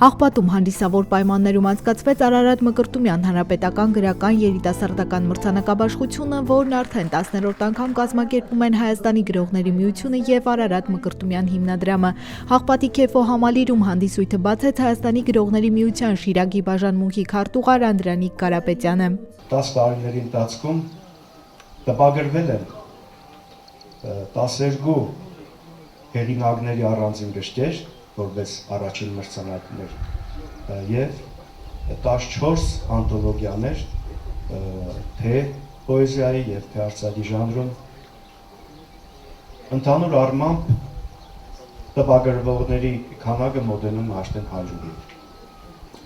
Աղբատում հանդիսավոր պայմաններում անցկացվեց Արարատ Մկրտումյան հանրապետական գրական երիտասարդական մրցանակաբաշխությունը, որն արդեն 10-րդ անգամ կազմակերպում են Հայաստանի գրողների միությունը եւ Արարատ Մկրտումյան հիմնադրամը։ Աղբատի Քեֆո համալիրում հանդիսույթը բացեց Հայաստանի գրողների միության Շիրակի բաժանմունքի քարտուղար Անդրանիկ Կարապետյանը։ 10 տարիների ընթացքում տպագրվել են 12 հեղինակների առանձին գրքեր, որպես առաջին մրցանակներ եւ 14 անթոլոգիաներ թե պոեզիայի եւ թե արձակի ժանրում։ Ընդհանուր առմամբ տպագրվողների քանակը մոտենում արդեն 100-ի։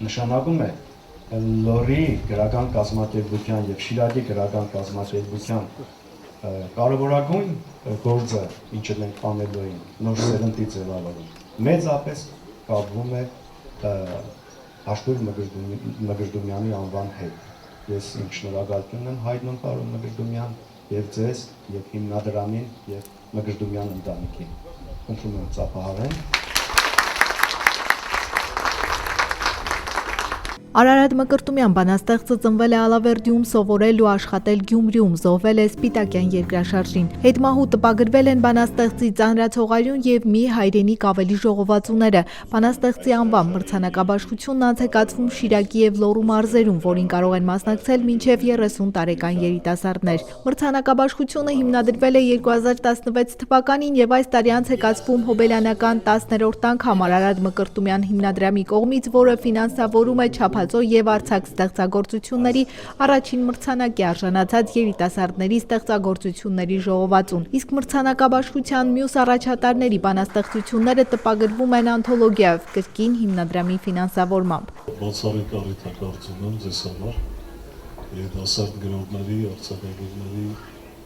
Նշանակում է Լոռի գրական կազմակերպության եւ Շիրակի գրական կազմակերպության կարևորագույն գործը, ինչը մենք անելու ենք նոր սերնդի ձևավորում, մեծապես կապվում է Աշտուր Մկրտումյանի անվան հետ։ Ես իմ շնորհակալությունն եմ հայտնում պարոն Մկրտումյան եւ ձեզ եւ հիմնադրամին եւ Մկրտումյան ընտանիքին։ Խնդրում եմ ծափահարեն։ Արարատ Մկրտումյան բանաստեղծը ծնվել է Ալավերդիում, սովորել ու աշխատել Գյումրիում, զոհվել է Սպիտակյան երկրաշարժին։ Հետմահու տպագրվել են բանաստեղծի Ծանրացողարյուն եւ Մի հայրենիք ավելի ժողովածուները։ Բանաստեղծի անվան մրցանակաբաշխությունն անց է կացվում Շիրակի եւ Լոռու մարզերում, որին կարող են մասնակցել մինչեւ 30 տարեկան երիտասարդներ։ Մրցանակաբաշխությունը հիմնադրվել է 2016 թվականին եւ այս տարի անց է կացվում հոբելյանական 10-րդ անգամ Արարատ Մկրտումյան հիմնադրամի կողմից, որը ֆինանսավորում է չափածո եւ արձակ ստեղծագործությունների առաջին մրցանակի արժանացած երիտասարդների ստեղծագործությունների ժողովածուն։ Իսկ մրցանակաբաշխության մյուս առաջատարների բանաստեղծությունները տպագրվում են անթոլոգիայով կրկին հիմնադրամի ֆինանսավորմամբ։ Բացառիկ առիթ է կարծում եմ ձեզ համար երիտասարդ գրողների, արձակագրողների,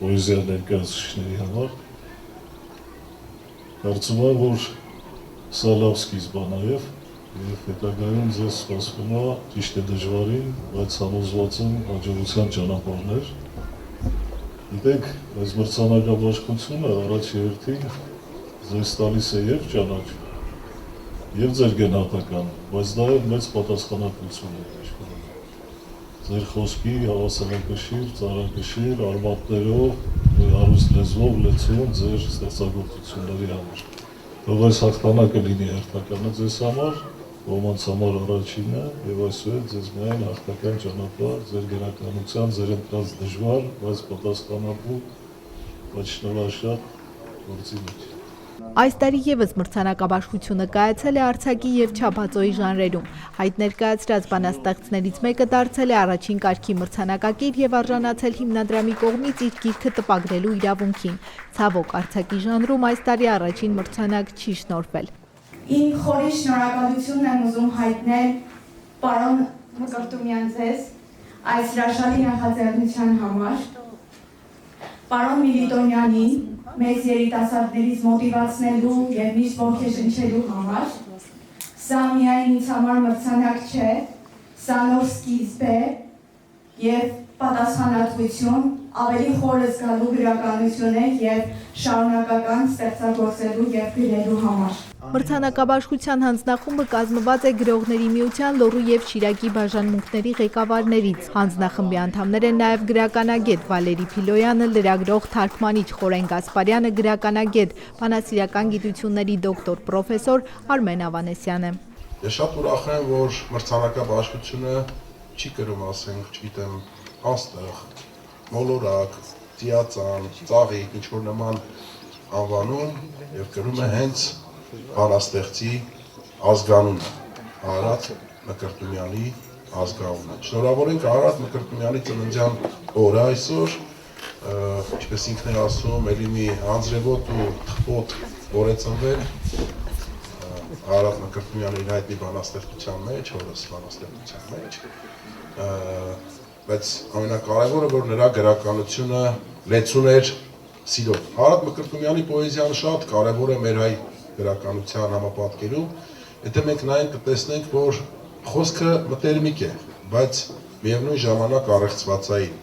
պոեզիա ներկայացուցիչների համար։ Կարծում եմ, որ սա լավ սկիզբ է նաև եւ հետագայում ձեզ սպասվում է ճիշտ է դժվարին, բայց համոզված եմ հաջողության ճանապարհներ։ Գիտեք, այս մրցանակաբաշխությունը առաջ երթին ձեզ տալիս է եւ ճանաչում, եւ ձեր գնահատականը, բայց դա էլ մեծ պատասխանատվություն է իշխանում։ Ձեր խոսքի հավասարակշիռ, ծառակշիռ, արմատներով, հարուստ լեզվով լեցուն ձեր ստեղծագործությունների համար։ Թող այս հաղթանակը լինի հերթականը ձեզ համար, ոմանց համար առաջինը եւ այսուհետ ձեզ միայն հաղթական ճանապարհ ձեր գրականության, ձեր ընտրած դժվար, բայց պատասխանատու, բայց շնորհաշատ գործի մեջ։ Այս տարի եւս մրցանակաբաշխությունը կայացել է արձակի եւ չափածոյի ժանրերում։ Հայտ ներկայացրած բանաստեղծներից մեկը դարձել է առաջին կարգի մրցանակակիր եւ արժանացել հիմնադրամի կողմից իր գիրքը տպագրելու իրավունքին։ Ցավոք, արձակի ժանրում այս տարի առաջին մրցանակ չի շնորհվել։ Իմ խորի շնորհակալությունն եմ ուզում հայտնել պարոն Մկրտումյան ձեզ այս հրաշալի նախաձեռնության համար, պարոն Միլիտոնյանին մեծ երիտասարդներից մոտիվացնելու եւ միշտ ոգեշնչելու համար։ Սա միայն ինձ համար մրցանակ չէ, սա նոր սկիզբ է եւ պատասխանատվություն, ավելի խորը զգալու գրականություն է եւ շարունակական ստեղծագործելու եւ գրելու համար։ Մրցանակաբաշխության հանձնախումբը կազմված է գրողների միության Լոռու եւ Շիրակի բաժանմունքների ղեկավարներից։ Հանձնախմբի անդամներ են նաեւ գրականագետ Վալերի Փիլոյանը, լրագրող թարգմանիչ Խորեն Գասպարյանը, գրականագետ, բանասիրական գիտությունների դոկտոր պրոֆեսոր Արմեն Ավանեսյանը։ Ես շատ ուրախ եմ, որ մրցանակաբաշխությունը չի կրում, ասենք, չգիտեմ, աստղ, մոլորակ, ծիածան, ծաղիկ, ինչ որ նման անվանում եւ կրում է հենց բանաստեղծի ազգանունը, Արարատ Մկրտումյանի ազգանունը։ Շնորհավոր ենք Արարատ Մկրտումյանի ծննդյան օրը այսօր, ինչպես ինքն է ասում, էլի մի անձրևոտ ու թխոտ օր է ծնվել Արարատ Մկրտումյանի հայտնի բանաստեղծության մեջ, հորս բանաստեղծության մեջ, բայց ամենակարևորը, որ նրա գրականությունը լեցուն էր սիրով։ Արարատ Մկրտումյանի պոեզիան շատ կարևոր է մեր հայ գրականության համապատկերում, եթե մենք նայենք կտեսնենք, որ խոսքը մտերմիկ է, բայց միևնույն ժամանակ առեղծվածային։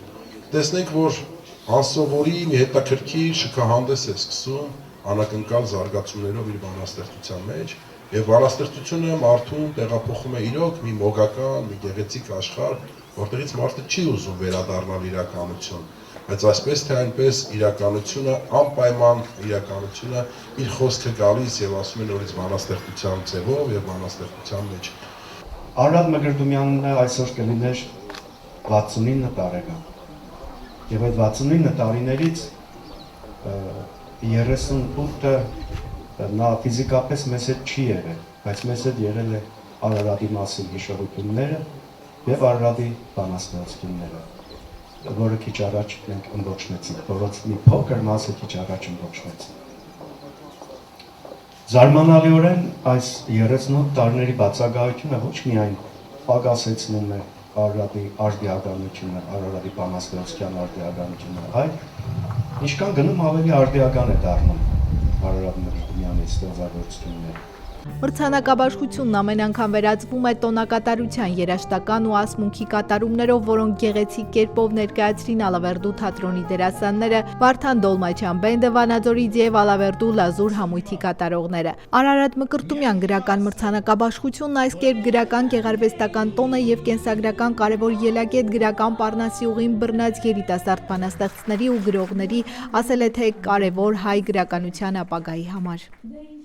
Տեսնենք, որ անսովորի մի հետաքրքիր շքահանդես է սկսում անակնկալ զարգացումներով իր բանաստեղծության մեջ, Եվ բանաստեղծությունը մարդուն տեղափոխում է իրոք մի մոգական, մի գեղեցիկ աշխարհ, որտեղից մարդը չի ուզում վերադառնալ իրականություն, բայց այսպես թե այնպես իրականությունը անպայման իրականությունը իր խոսքը գալիս եւ ասում է նորից բանաստեղծության ձևով եւ բանաստեղծության մեջ։ Արարատ Մկրտումյանն այսօր կլիներ 69 տարեկան։ Եվ այդ 69 տարիներից 38-ը նա ֆիզիկապես մեզ հետ չի եղել, բայց մեզ հետ եղել է Արարատի մասին հիշողությունները եւ Արարատի բանաստեղծությունները, որը քիչ առաջ մենք ըմբոշխնեցինք, որոնց մի փոքր մասը քիչ առաջ ըմբոշխնեցինք։ Զարմանալիորեն այս 38 տարիների բացակայությունը ոչ միայն պակասեցնում է Արարատի արդիականությունը, Արարատի բանաստեղծության արդիականությունը, այլ ինչքան գնում ավելի արդիական է դառնում Արարատ Մկրտումյանի ստեղծագործությունները։ Մրցանակաբաշխությունն ամեն անգամ վերածվում է տոնակատարության, երաժշտական ու ասմունքի կատարումներով, որոնք գեղեցիկ կերպով ներկայացրին Ալավերդու թատրոնի դերասանները Վարդան Դոլմաչյան բենդը, Վանաձորից եւ Ալավերդու լազուր համույթի կատարողները։ Արարատ Մկրտումյան գրական մրցանակաբաշխությունն այս կերպ գրական գեղարվեստական տոնը եւ կենսագրական կարևոր ելակետ գրական պառնասի ուղին բռնած երիտասարդ բանաստեղծների ու գրողների, ասել է թե կարևոր հայ գրականության ապագայի համար։